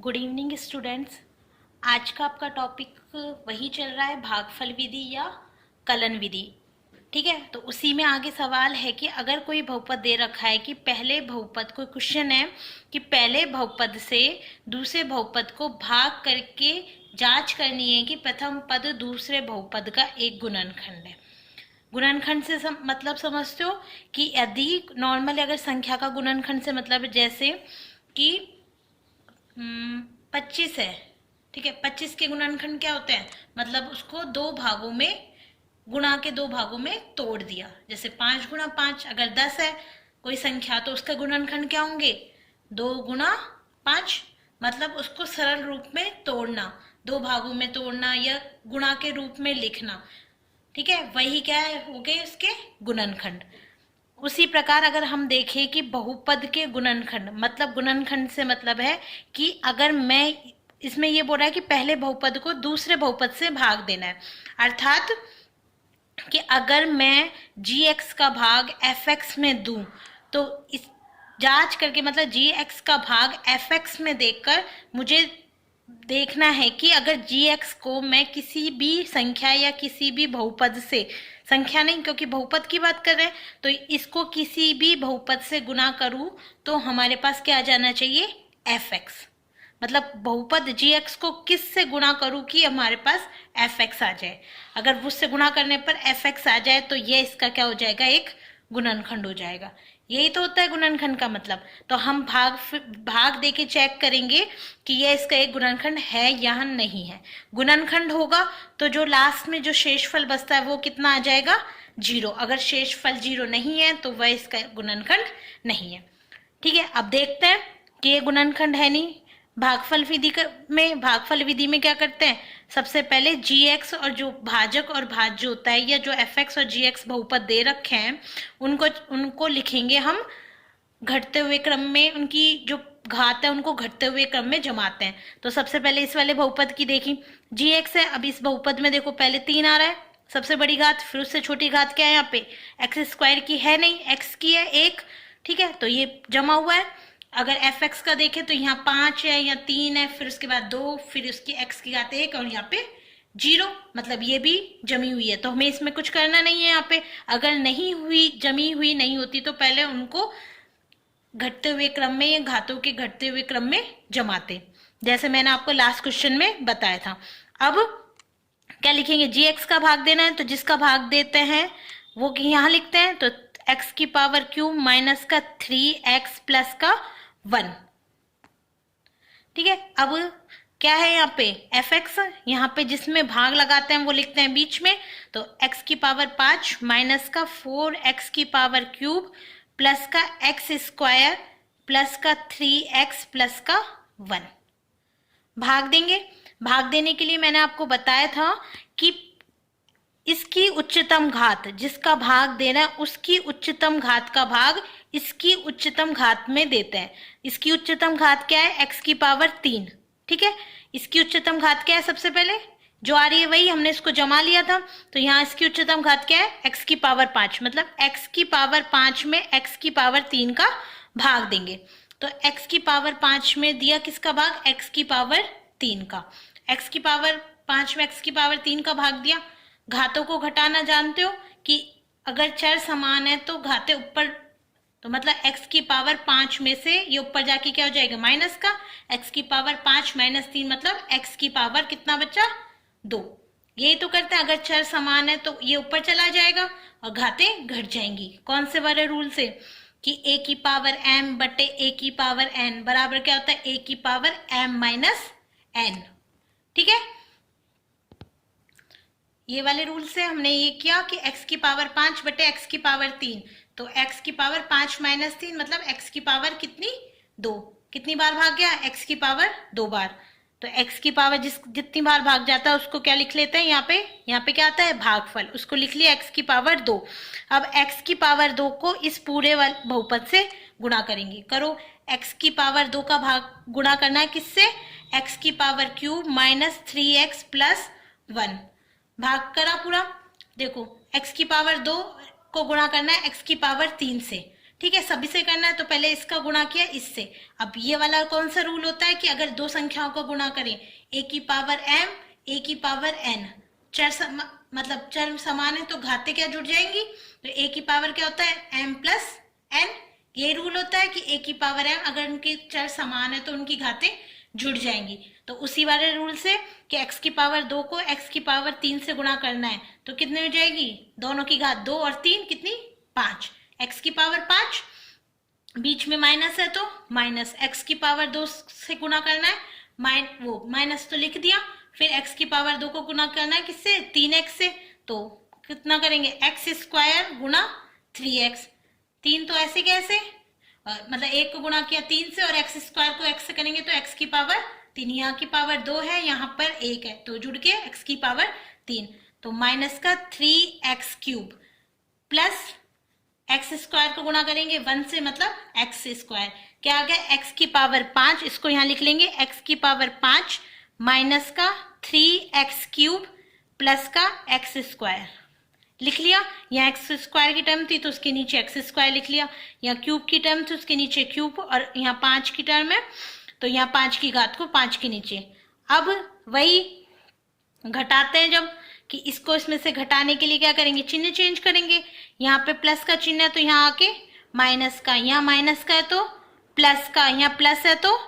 Good evening students. आज का आपका टॉपिक वही चल रहा है, भागफल विधि या कलन विधि। ठीक है, तो उसी में आगे सवाल है कि अगर कोई बहुपद दे रखा है कि पहले बहुपद, कोई क्वेश्चन है कि पहले बहुपद से दूसरे बहुपद को भाग करके जांच करनी है कि प्रथम पद दूसरे बहुपद का एक गुणनखंड है। गुणनखंड से मतलब समझते हो कि यदि नॉर्मली अगर संख्या का गुणनखंड से मतलब जैसे कि 25 है, ठीक है, 25 के गुणनखंड क्या होते हैं, मतलब उसको दो भागों में, गुणा के दो भागों में तोड़ दिया। जैसे 5 गुणा 5, अगर 10 है कोई संख्या तो उसका गुणनखंड क्या होंगे, 2 गुणा 5, मतलब उसको सरल रूप में तोड़ना, दो भागों में तोड़ना या गुणा के रूप में लिखना। ठीक है, वही क्या है, हो गए उसके गुणनखंड। उसी प्रकार अगर हम देखें कि बहुपद के गुणनखंड, मतलब गुणनखंड से मतलब है कि अगर मैं, इसमें ये बोल रहा है कि पहले बहुपद को दूसरे बहुपद से भाग देना है, अर्थात कि अगर मैं gx का भाग fx में दूं तो इस जांच करके, मतलब gx का भाग fx में देखकर मुझे देखना है कि अगर gx को मैं किसी भी संख्या या किसी भी बहुपद से, संख्या नहीं क्योंकि बहुपद की बात कर रहे हैं, तो इसको किसी भी बहुपद से गुणा करूं तो हमारे पास क्या आ जाना चाहिए, fx। मतलब बहुपद gx को किस से गुणा करूं कि हमारे पास fx आ जाए। अगर उससे गुणा करने पर fx आ जाए तो ये इसका क्या हो जाएगा, एक गुणनखंड हो जाएगा। यही तो होता है गुणनखंड का मतलब। तो हम भाग देके चेक करेंगे कि ये इसका एक गुणनखंड है या नहीं है। गुणनखंड होगा तो जो लास्ट में जो शेषफल बचता है वो कितना आ जाएगा, 0। अगर शेषफल 0 नहीं है तो वह इसका गुणनखंड नहीं है। ठीक है, अब देखते हैं कि ये गुणनखंड है नहीं। भागफल विधि में क्या करते हैं, सबसे पहले gx और जो भाजक और भाज्य होता है, या जो fx और gx बहुपद दे रखे हैं उनको लिखेंगे हम घटते हुए क्रम में, उनकी जो घात है उनको घटते हुए क्रम में जमाते हैं। तो सबसे पहले इस वाले बहुपद की देखी, gx है। अब इस बहुपद में देखो पहले 3 आ रहा है, सबसे बड़ी घात, फिर उससे छोटी घात क्या है, यहाँ पे x² की है नहीं, x की है 1। ठीक है, तो ये जमा हुआ है। अगर fx का देखें तो यहाँ 5 है या 3 है, फिर उसके बाद 2, फिर उसकी x की घात 1 और यहाँ पे 0, मतलब ये भी जमी हुई है। तो हमें इसमें कुछ करना नहीं है। यहाँ पे अगर नहीं हुई, जमी हुई नहीं होती तो पहले उनको घटते हुए क्रम में या घातों के घटते हुए क्रम में जमाते, जैसे मैंने आपको लास्ट क्वेश्चन में बताया था। अब क्या लिखेंगे, gx का भाग देना है तो जिसका भाग देते हैं वो यहाँ लिखते हैं, तो x³ माइनस का 3x प्लस का 1। ठीक है, अब क्या है यहाँ पे fx, यहाँ पे जिसमें भाग लगाते हैं वो लिखते हैं बीच में, तो x⁵ माइनस का 4x³ प्लस का x² प्लस का 3x प्लस का 1। भाग देंगे। भाग देने के लिए मैंने आपको बताया था कि इसकी उच्चतम घात, जिसका भाग देना है उसकी उच्चतम घात का भाग इसकी उच्चतम घात में देते हैं। इसकी उच्चतम घात क्या है, x⁵। ठीक है, इसकी उच्चतम घात क्या है, सबसे पहले जो आ रही है वही हमने इसको जमा लिया था, तो यहाँ इसकी उच्चतम घात क्या है, x⁵, मतलब x⁵ में x⁵ का भाग देंगे। तो x⁵ में दिया किसका भाग, x⁵ का, x⁵ में x⁵ का भाग दिया। घातों को घटाना जानते हो कि अगर चर समान है तो घाते ऊपर, तो मतलब x⁵ में से ये ऊपर जाके क्या हो जाएगा, माइनस का, x⁵ माइनस 3 मतलब x⁵ कितना बचा, 2। यही तो करते हैं, अगर चर समान है तो ये ऊपर चला जाएगा और घाते घट जाएंगी। कौन से वाले रूल से, कि a⁵m बटे a⁵n बराबर क्या होता है, a⁵m माइनस n। ठीक है, ये वाले रूल से हमने ये किया कि x⁵ बटे x⁵3, तो x⁵ माइनस 3 मतलब x⁵ कितनी, 2। कितनी बार भाग गया, x⁵ 2 बार। तो x⁵ जितनी बार भाग जाता है उसको क्या लिख लेते हैं, यहाँ पे क्या आता है, भागफल, उसको लिख लिया x⁵2। अब x⁵2 को इस पूरे वाले बहुपद से गुणा करेंगे। करो, x⁵2 का भाग गुणा करना है किससे, x⁵³ माइनस 3x प्लस 1। भाग करा पूरा, देखो x⁵2 को गुणा करना है x⁵3 से। ठीक है, सभी से करना है तो पहले इसका गुणा किया इससे। अब ये वाला कौन सा रूल होता है कि अगर दो संख्याओं का गुणा करें, a की पावर m, a की पावर n, मतलब चर समान है तो घातें क्या जुड़ जाएंगी, तो a की पावर क्या होता है m प्लस n। ये रूल होता है कि a की पावर m अगर उनके चर समान है तो उनकी घातें जुड़ जाएंगी। तो उसी वाले रूल से कि x की पावर 2 को x की पावर 3 से गुणा करना है तो कितने हो जाएगी, दोनों की घात 2 और 3 कितनी 5, x की पावर 5, बीच में माइनस है तो माइनस, x की पावर 2 से गुणा करना है, माइनस तो लिख दिया, फिर x की पावर 2 को गुणा करना है किससे 3x से, तो कितना करेंगे x स्क्वायर गुणा 3x, 3 तो ऐसे कैसे, मतलब 1 को गुणा किया 3 से और x स्क्वायर को x से करेंगे तो x की पावर 3, यहाँ की पावर 2 है, यहाँ पर 1 है तो जुड़ के x की पावर 3, तो माइनस का 3x cube plus x square को गुणा करेंगे 1 से मतलब x स्क्वायर, क्या आ गया x की पावर 5, इसको यहाँ लिख लेंगे x की पावर 5 माइनस का 3x क्यूब प्लस का x स्क्वायर लिख लिया। यहाँ x स्क्वायर की टर्म थी तो उसके नीचे x स्क्वायर लिख लिया, यहाँ क्यूब की टर्म थी उसके नीचे क्यूब, और यहाँ 5 की टर्म है तो यहाँ 5 की घात को 5 के नीचे। अब वही घटाते हैं जब, कि इसको इसमें से घटाने के लिए क्या करेंगे, चिन्ह चेंज करेंगे, यहाँ पे प्लस का चिन्ह है तो यहाँ आके माइनस का, यहाँ माइनस का है तो प्लस का, यहाँ प्लस है तो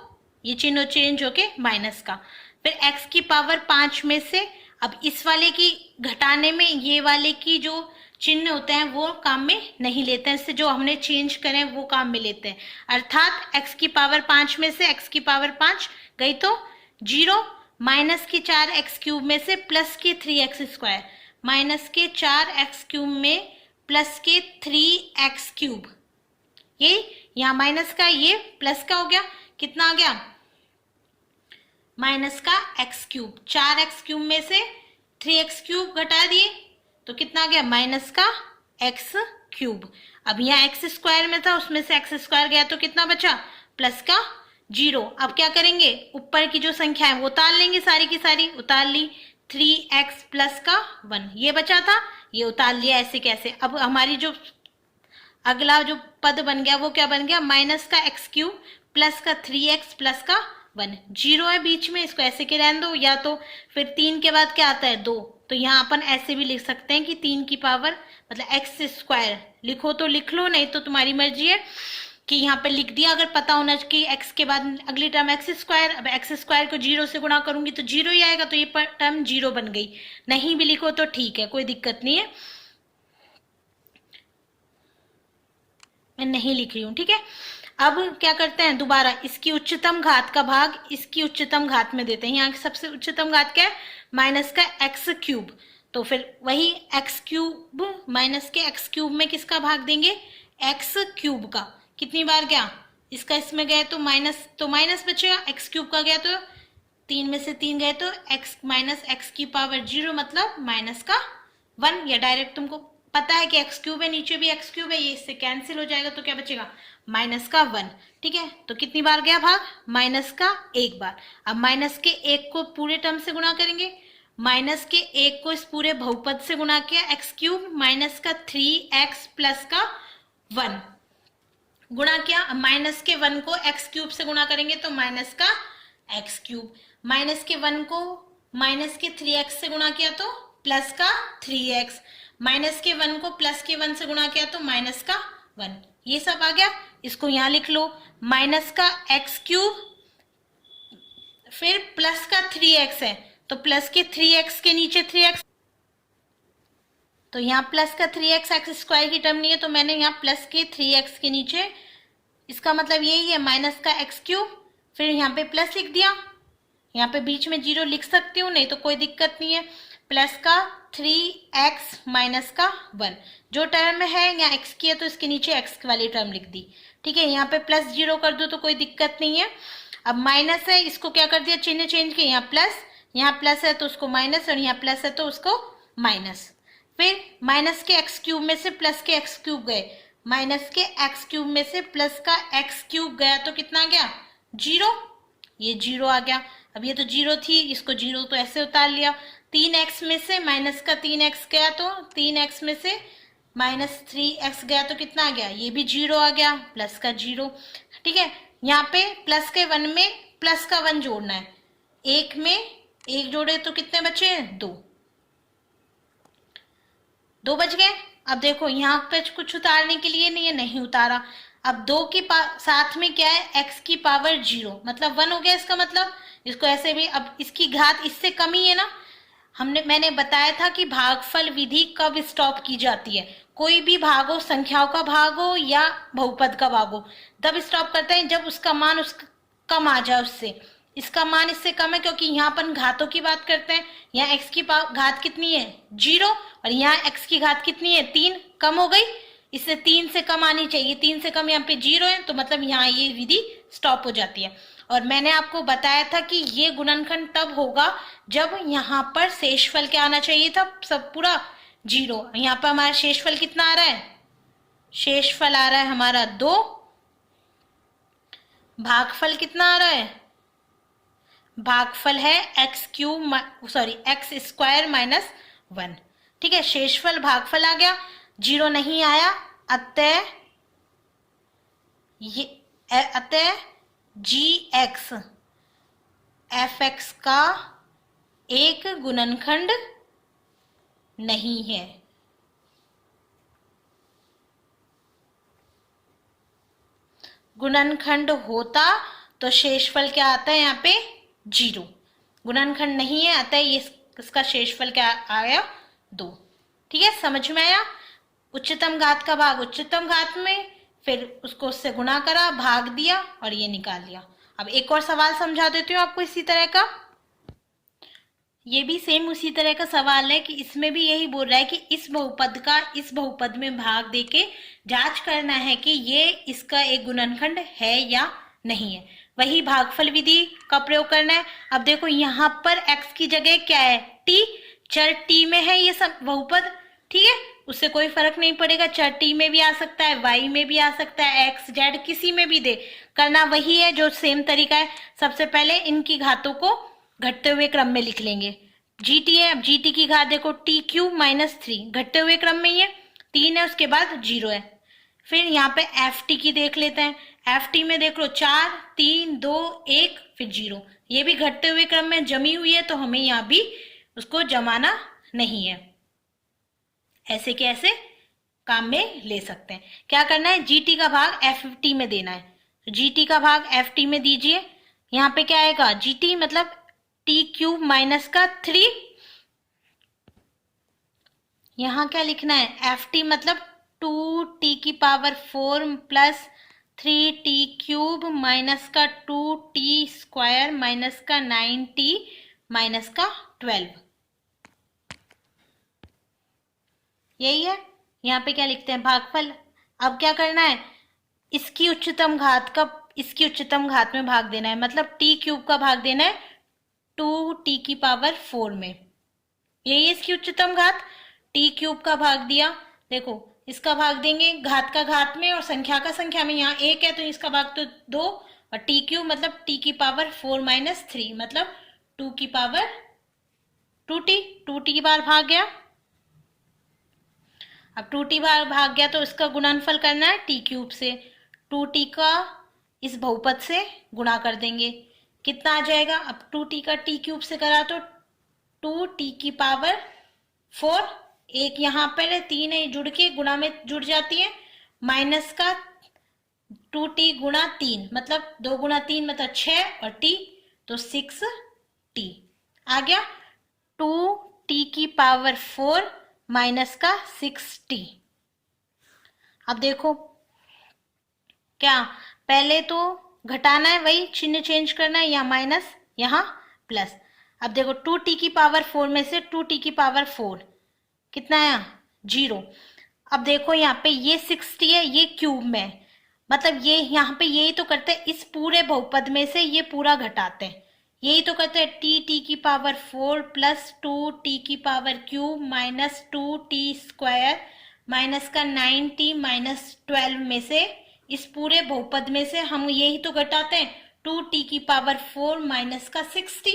ये चिन्ह चेंज होके माइनस का, फिर x की पावर 5 में से, अब इस वाले की घटाने में ये वाले की जो चिन्ह होते हैं वो काम में नहीं लेते हैं, इससे जो हमने चेंज करें वो काम में लेते हैं, अर्थात x की पावर 5 में से x की पावर 5 गई तो 0, माइनस के 4x क्यूब में से प्लस के 3x स्क्वायर, माइनस के 4x क्यूब में प्लस के 3x क्यूब, ये यहाँ माइनस का ये प्लस का हो गया, कितना आ गया माइनस का x क्यूब, 4x क्यूब में से 3x क्यूब घटा दिए तो कितना आ गया माइनस का x क्यूब। अब यहाँ x स्क्वायर में था उसमें से x स्क्वायर गया तो कितना बचा प्लस का 0। अब क्या करेंगे, ऊपर की जो संख्या है वो उतार लेंगे, सारी की सारी उतार ली, 3x प्लस का 1 ये बचा था, ये उतार लिया, ऐसे कैसे। अब हमारी जो अगला जो पद बन गया वो क्या बन गया, माइनस का x क्यूब प्लस का 3x प्लस का 1, 0 है बीच में, इसको ऐसे के रहने दो, या तो फिर 3 के बाद क्या आता है 2, तो यहाँ अपन ऐसे भी लिख सकते हैं कि 3 की पावर मतलब x स्क्वायर लिखो तो लिख लो, नहीं तो तुम्हारी मर्जी है कि यहाँ पे लिख दिया, अगर पता होना कि x के बाद अगली टर्म x स्क्वायर, अब x स्क्वायर को 0 से गुणा करूंगी तो 0 ही आएगा, तो ये टर्म 0 बन गई, नहीं भी लिखो तो ठीक है, कोई दिक्कत नहीं है, मैं नहीं लिख रही हूँ, ठीक है। अब क्या करते हैं, दोबारा इसकी उच्चतम घात का भाग इसकी उच्चतम घात में देते हैं, यहाँ की सबसे उच्चतम घात क्या है माइनस का x क्यूब, तो फिर वही x क्यूब माइनस के x क्यूब में किसका भाग देंगे x क्यूब का, कितनी बार गया इसका इसमें गए तो माइनस बचेगा, x क्यूब का गया तो 3 में से 3 गए तो x माइनस x की पावर 0 मतलब माइनस का 1, या डायरेक्ट तुमको पता है कि x क्यूब है, नीचे भी x क्यूब है, ये इससे कैंसिल हो जाएगा तो क्या बचेगा माइनस का 1, ठीक है। तो कितनी बार गया भाग माइनस का 1 बार। अब माइनस के 1 को पूरे टर्म से गुणा करेंगे, माइनस के 1 को इस पूरे बहुपद से गुणा किया x क्यूब माइनस का 3x प्लस का 1 गुणा किया, माइनस के 1 को x क्यूब से गुणा करेंगे तो माइनस का x क्यूब, माइनस के 1 को माइनस के 3x से गुणा किया तो प्लस का 3x, माइनस के 1 को प्लस के 1 से गुणा किया तो माइनस का 1, ये सब आ गया, इसको यहां लिख लो, माइनस का x क्यूब फिर प्लस का 3x है तो प्लस के 3x के नीचे 3x, तो यहाँ प्लस का 3x x स्क्वायर की टर्म नहीं है तो मैंने यहाँ प्लस के 3x के नीचे, इसका मतलब यही है माइनस का x क्यूब, फिर यहाँ पे प्लस लिख दिया, यहाँ पे बीच में 0 लिख सकती हूँ नहीं तो कोई दिक्कत नहीं है, प्लस का 3x माइनस का 1, जो टर्म है यहाँ x की है तो इसके नीचे x वाली टर्म लिख दी, ठीक है। यहाँ पे प्लस 0 कर दो तो कोई दिक्कत नहीं है। अब माइनस है, इसको क्या कर दिया चिन्ह चेंज किया, यहाँ प्लस है तो उसको माइनस, और यहाँ प्लस है तो उसको माइनस, फिर माइनस के x क्यूब में से प्लस के x क्यूब गए, माइनस के x क्यूब में से प्लस का x क्यूब गया तो कितना आ गया 0, ये 0 आ गया। अब ये तो 0 थी, इसको 0 तो ऐसे उतार लिया, 3x में से माइनस का 3x गया तो 3x में से -3x गया तो कितना आ गया, ये भी 0 आ गया, प्लस का 0। ठीक है, यहाँ पे प्लस के 1 में प्लस का 1 जोड़ना है, एक में एक जोड़े तो कितने बचे, 2, 2 बच गए। अब देखो यहाँ पे कुछ उतारने के लिए नहीं है, नहीं उतारा। अब 2 के साथ में क्या है, x की पावर 0 मतलब 1 हो गया, इसका मतलब इसको ऐसे भी, अब इसकी घात इससे कम ही है ना। मैंने बताया था कि भागफल विधि कब स्टॉप की जाती है, कोई भी भाग हो, संख्याओं का भाग हो या बहुपद का भाग हो, तब स्टॉप करते हैं जब उसका मान कम आ जाए उससे। इसका मान इससे कम है क्योंकि यहाँ अपन घातों की बात करते हैं। यहाँ x की घात कितनी है, 0, और यहाँ x की घात कितनी है, 3, कम हो गई, इससे 3 से कम आनी चाहिए, 3 से कम यहाँ पे 0 है, तो मतलब यहाँ ये विधि स्टॉप हो जाती है। और मैंने आपको बताया था कि ये गुणनखंड तब होगा जब यहाँ पर शेषफल क्या आना चाहिए था, सब पूरा 0। यहाँ पर हमारा शेषफल कितना आ रहा है, शेषफल आ रहा है हमारा 2, भागफल कितना आ रहा है, भागफल है एक्स स्क्वायर -1। ठीक है, शेषफल भागफल आ गया, 0 नहीं आया, अतः gx fx का एक गुणनखंड नहीं है। गुणनखंड होता तो शेषफल क्या आता है, यहाँ पे 0, गुणनखंड नहीं है, अतः ये इसका शेषफल क्या आया, 2। ठीक है, समझ में आया। उच्चतम घात का भाग उच्चतम घात में, फिर उसको उससे गुणा करा, भाग दिया और ये निकाल लिया। अब एक और सवाल समझा देती हूँ आपको इसी तरह का, ये भी सेम उसी तरह का सवाल है कि इसमें भी यही बोल रहा है कि इस बहुपद का इस बहुपद में भाग देके जांच करना है कि ये इसका एक गुणनखंड है या नहीं है। वही भागफल विधि का प्रयोग करना है। अब देखो यहाँ पर x की जगह क्या है, t, चर t में है ये सब बहुपद। ठीक है, उससे कोई फर्क नहीं पड़ेगा, चर t में भी आ सकता है, y में भी आ सकता है, x z किसी में भी दे, करना वही है जो सेम तरीका है। सबसे पहले इनकी घातों को घटते हुए क्रम में लिख लेंगे। gt है, अब gt की घात देखो t³ -3, घटते हुए क्रम में ही है, 3 है, उसके बाद 0 है। फिर यहाँ पे ft की देख लेते हैं, ft में देख लो 4, 3, 2, 1, फिर 0, ये भी घटते हुए क्रम में जमी हुई है, तो हमें यहाँ भी उसको जमाना नहीं है। ऐसे के ऐसे काम में ले सकते हैं। क्या करना है, gt का भाग ft में देना है, gt का भाग ft में दीजिए। यहाँ पे क्या आएगा, gt मतलब t³ -3, यहाँ क्या लिखना है, ft मतलब 2t⁴ + 3t³ -2t² -9t -12, यही है। यहाँ पे क्या लिखते हैं, भागफल। अब क्या करना है, इसकी उच्चतम घात में भाग देना है, मतलब t³ का भाग देना है 2t⁴ में, यही है इसकी उच्चतम घात। t³ का भाग दिया, देखो इसका भाग देंगे घात का घात में और संख्या का संख्या में, यहाँ 1 है तो इसका भाग तो 2, और t³ मतलब t⁴ -3 मतलब 2t बार भाग गया। अब 2t बार भाग गया तो इसका गुणनफल करना है t³ से, 2t का इस बहुपद से गुणा कर देंगे, कितना आ जाएगा। अब 2t का t³ से करा तो 2t⁴, एक यहाँ पर 3 है, जुड़ के गुणा में जुड़ जाती है, माइनस का 2t गुणा 3 मतलब 2 गुणा 3 मतलब 6 और t तो 6t आ गया, 2t⁴ माइनस का 6t। अब देखो क्या, पहले तो घटाना है, वही चिन्ह चेंज करना है, यहाँ माइनस यहाँ प्लस। अब देखो 2t⁴ में से 2t⁴ कितना है, 0। अब देखो यहाँ पे ये 6t है, ये क्यूब में है, मतलब ये यहाँ पे यही तो करते हैं, इस पूरे बहुपद में से ये पूरा घटाते हैं, यही तो करते हैं, t⁴ + 2t⁵ -2t² माइनस का 9t -12 में से, इस पूरे बहुपद में से हम यही तो घटाते हैं, 2t⁴ माइनस का 6t।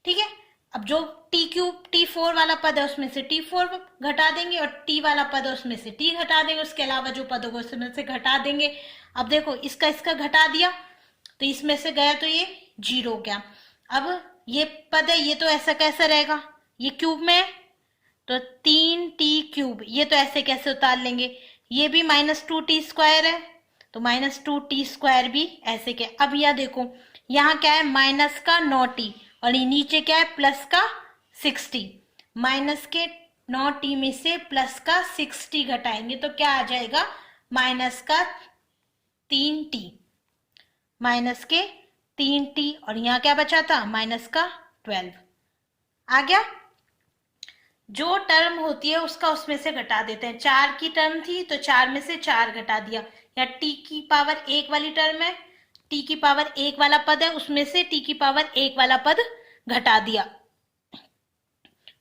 ठीक है, अब जो टी क्यूब T4 वाला पद है उसमें से T4 घटा देंगे और T वाला पद है उसमें से T घटा देंगे, उसके अलावा जो पद होगा उसमें से घटा देंगे। अब देखो इसका इसका घटा दिया तो इसमें से गया तो ये 0 हो गया। अब ये पद है ये तो ऐसा कैसा रहेगा, ये क्यूब में है तो 3t³ ये तो ऐसे कैसे उतार लेंगे, ये भी -2t² है तो -2t² भी ऐसे क्या। अब यह देखो यहाँ क्या है माइनस का 9t और ये नीचे क्या है प्लस का 6t, माइनस के 9t में से प्लस का 6t घटाएंगे तो क्या आ जाएगा माइनस का 3t, माइनस के 3t और यहाँ क्या बचा था माइनस का 12 आ गया। जो टर्म होती है उसका उसमें से घटा देते हैं, 4 की टर्म थी तो 4 में से 4 घटा दिया, या t⁻1 वाली टर्म है t⁻1 वाला पद है उसमें से t⁻1 वाला पद घटा दिया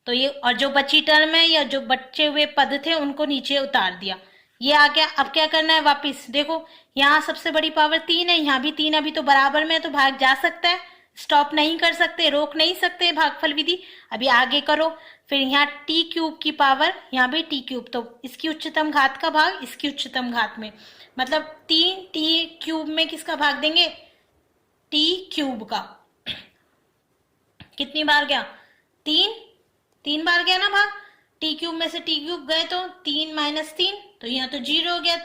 तो ये, और जो बची टर्म है या जो बचे हुए पद थे उनको नीचे उतार दिया, ये आ गया। अब क्या करना है वापिस देखो यहाँ सबसे बड़ी पावर 3 है, यहाँ भी 3, अभी तो बराबर में है तो भाग जा सकता है, स्टॉप नहीं कर सकते, रोक नहीं सकते भागफल विधि। अभी आगे करो, फिर यहाँ t³ की पावर, यहाँ भी t³ तो इसकी उच्चतम घात का भाग इसकी उच्चतम घात में, मतलब 3t³ में किसका भाग देंगे t³ का। कितनी बार गया 3 बार गया ना भाग, t³ में से t³ गए तो 3 - 3 तो यहाँ तो 0 हो गया,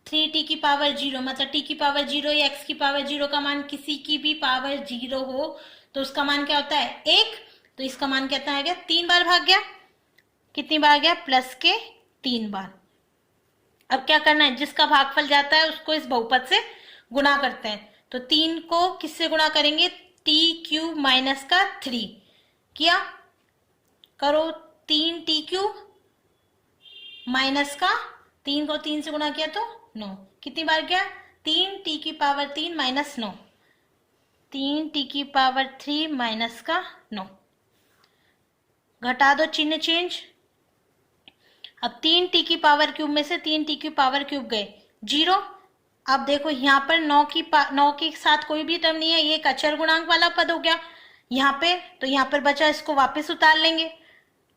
3t⁻0 मतलब t⁻0 या x⁻0 का मान किसी की भी पावर 0 हो तो उसका मान क्या होता है 1, तो इसका मान कितना आ गया 3 बार भाग गया। कितनी बार गया प्लस के 3 बार। अब क्या करना है जिसका भागफल जाता है उसको इस बहुपद से गुणा करते हैं, तो 3 को किससे गुणा करेंगे t³ का 3 किया, करो 3t³ माइनस का 3 को 3 से गुणा किया तो 9, कितनी बार गया 3t⁻3 माइनस 9, 3t⁻3 माइनस का 9, घटा दो चिन्ह चेंज। अब 3t³ में से 3t³ गए 0। अब देखो यहाँ पर 9 के साथ कोई भी टर्म नहीं है, ये एक अचर गुणांक वाला पद हो गया यहाँ पे, तो यहाँ पर बचा इसको वापस उतार लेंगे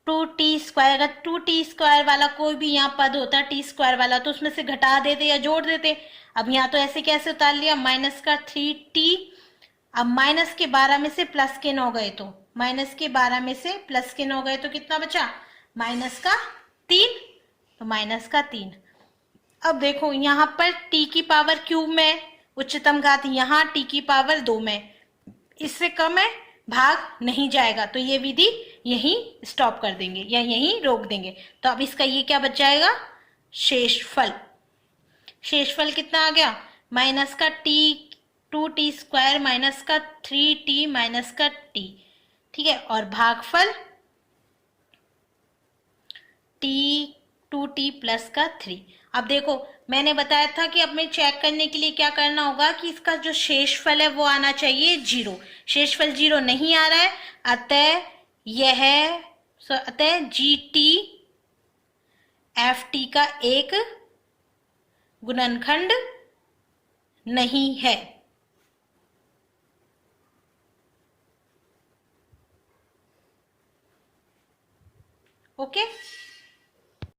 2t²। अगर 2t² वाला कोई भी यहाँ पद होता t² वाला तो उसमें से घटा देते या जोड़ देते। अब यहाँ तो ऐसे कैसे उतार लिया माइनस का 3t, अब माइनस के 12 में से प्लस के 9 गए तो माइनस के 12 में से प्लस के 9 गए तो कितना बचा माइनस का 3, तो माइनस का 3। अब देखो यहाँ पर t³ में उच्चतम घात, यहाँ t⁻2 में, इससे कम है भाग नहीं जाएगा तो ये विधि यहीं स्टॉप कर देंगे या यहीं रोक देंगे। तो अब इसका ये क्या बच जाएगा शेषफल। शेषफल कितना आ गया माइनस का 2t² माइनस का 3t माइनस का t, ठीक है, और भागफल t2t प्लस का 3। अब देखो मैंने बताया था कि अब मैं चेक करने के लिए क्या करना होगा कि इसका जो शेषफल है वो आना चाहिए 0, शेषफल 0 नहीं आ रहा है, अतः GT FT का एक गुणनखंड नहीं है। ओके